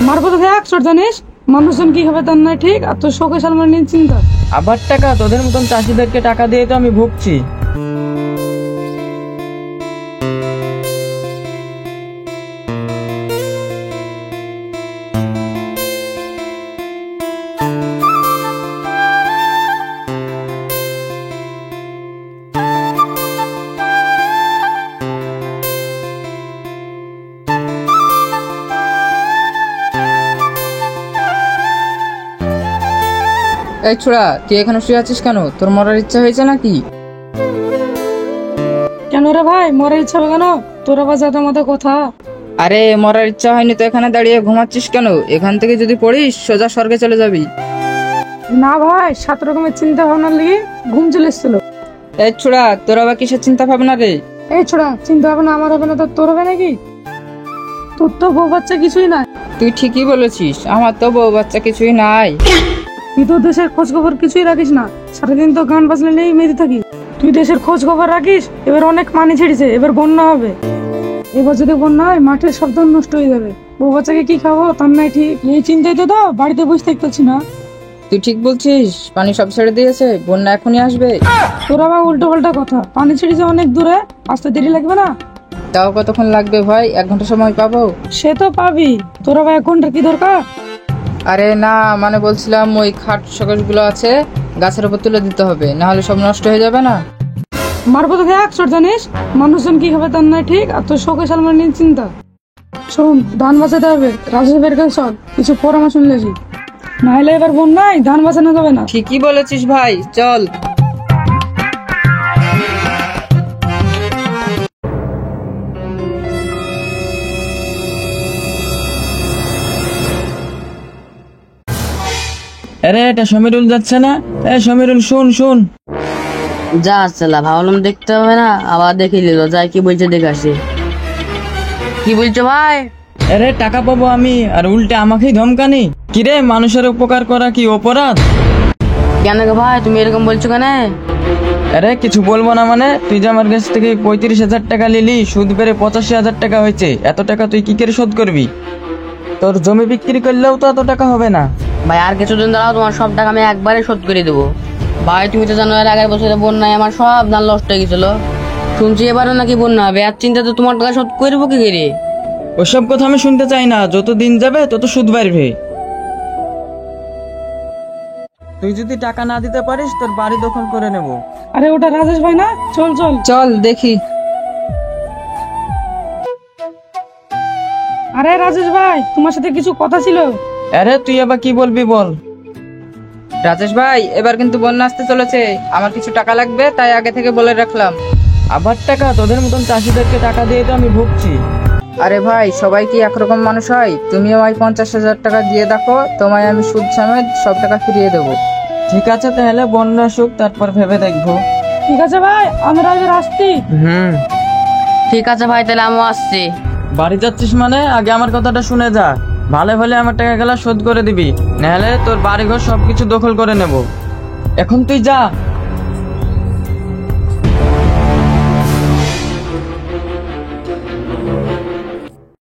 মারবো তোকে 100 জানিস। মানুষজন কি হবে তার নাই ঠিক, আর তোর শোকে সালমান নিয়ে চিন্তা। আবার টাকা? তোদের মতন চাষিদেরকে টাকা দিয়ে তো আমি ভুগছি। এই ছোড়া, তুই এখানে শুয়ে আছিস কেন? তোর মরার ইচ্ছা হয়েছে নাকি? কেন রে ভাই, মরার ইচ্ছা হবে কেন? তোর আবার যাতা মাথা কথা। আরে মরার ইচ্ছা হয়নি তো এখানে দাঁড়িয়ে ঘুমাচ্ছিস কেন? এখান থেকে যদি পড়িস সোজা স্বর্গে চলে যাবি। না ভাই, 7 রকমের চিন্তা ভাবনার লিগে ঘুম চলে এসেছিল। এই ছোড়া, তোর আবার কিসের চিন্তা ভাবনা রে? এই ছোড়া, চিন্তা ভাবনা আমার হবে না তো তোর হবে নাকি? তোর তো বউ বাচ্চা কিছুই নাই। তুই ঠিকই বলেছিস, আমার তো বউ বাচ্চা কিছুই নাই। তুই তো দেশের খোঁজ খবর কিছুই রাখিস না, সারাদিন তো গান বাজলে নিয়েই মেতে থাকিস। তুই দেশের খোঁজ খবর রাখিস, এবার অনেক পানি ছেড়েছে, এবার বন্যা হবে। এবার যদি বন্যা হয় মাঠের সব ধান নষ্ট হয়ে যাবে, বউ বাচ্চাকে কি খাবো তার নাই ঠিক। এই চিন্তাই তো বাড়িতে বসে থাকতেছি না। তুই ঠিক বলছিস, পানি সব ছেড়ে দিয়েছে, বন্যা এখনই আসবে। তোর আবার উল্টো পাল্টা কথা। পানি ছেড়েছে অনেক দূরে, আসতে দেরি লাগবে না? তাও কতক্ষণ লাগবে ভাই? 1 ঘন্টা সময় পাবো? সে তো পাবি, তোর আবার 1 ঘন্টার কি দরকার? আরে না, মানে বলছিলাম ওই খাট শোকেস গুলো আছে গাছের উপর তুলে দিতে হবে, না হলে সব নষ্ট হয়ে যাবে না। মারবো তোকে 100 জানিস। মানুষজন কি হবে তার নাই ঠিক, আর তোর শোকে সালমান নিয়ে চিন্তা। শোন, ধান বাঁচাতে হবে, রাজেশের কাছে চল, কিছু পরামর্শ নিয়েছি। না হলে এবার বন্যায় ধান বাঁচানো যাবে না। ঠিকই বলেছিস ভাই, চল। আরে এটা সমীরুল যাচ্ছে না? এ সমীরুল, শুন শুন। যা আসলা, ভাবলাম দেখতে হবে না, আবার দেখে নিল। যাই কি বলছে দেখে আসি। কি বলছো ভাই? আরে টাকা পাবো আমি, আর উল্টে আমাকেই ধমকানি? কিরে, মানুষের উপকার করা কি অপরাধ? কেন গো ভাই, তুমি এরকম বলছো কেন? আরে কিছু বলবো না মানে, তুই যে আমার কাছ থেকে 35,000 টাকা নিলি, সুদ বেড়ে 85,000 টাকা হয়েছে। এত টাকা তুই কি করে শোধ করবি? তোর জমি বিক্রি করলেও তো এত টাকা হবে না। ভাই আর কিছুদিন দাঁড়াও, তোমার সব টাকা আমি একবারে শোধ করে দেবো। ভাই তুমি তো জানো, এর আগের বছরে বন্যায় আমার সব ধান নষ্ট হয়ে গেছিল। শুনছি এবারও নাকি বন্যা হবে, আর চিন্তা তো তোমার টাকা শোধ করবো কি করে? ওসব কথা আমি শুনতে চাই না, যত দিন যাবে তত সুদ বাড়বে। তুই যদি টাকা না দিতে পারিস, তোর বাড়ি দখল করে নেব। আরে ওটা রাজেশ ভাই না? চল চল চল দেখি। আরে রাজেশ ভাই, তোমার সাথে কিছু কথা ছিল। আরে তুই আবার কি বলবি বল। রাজেশ ভাই, এবার কিন্তু বন্যা আসতে চলেছে, আমার কিছু টাকা লাগবে, তাই আগে থেকে বলে রাখলাম। আবার টাকা? তোদের মতন চাষিদেরকে টাকা দিয়ে তো আমি ভুগছি। আরে ভাই, সবাই কি একরকম মানুষ হয়? তুমিও আমায় 50,000 টাকা দিয়ে দেখো, তোমায় আমি সুদ সমেত সব টাকা ফিরিয়ে দেবো। ঠিক আছে, তাহলে বন্যা আসুক, তারপর ভেবে দেখবো। ঠিক আছে ভাই, আমরা এবার আসছি। ঠিক আছে ভাই, তাহলে আমিও আসছি। বাড়ি যাচ্ছিস মানে আগে আমার কথাটা শুনে যা। ভালো ভালো আমার টাকা গেলা শোধ করে দিবি, নাহলে তোর বাড়িঘর সবকিছু দখল করে নেব। এখন তুই যা।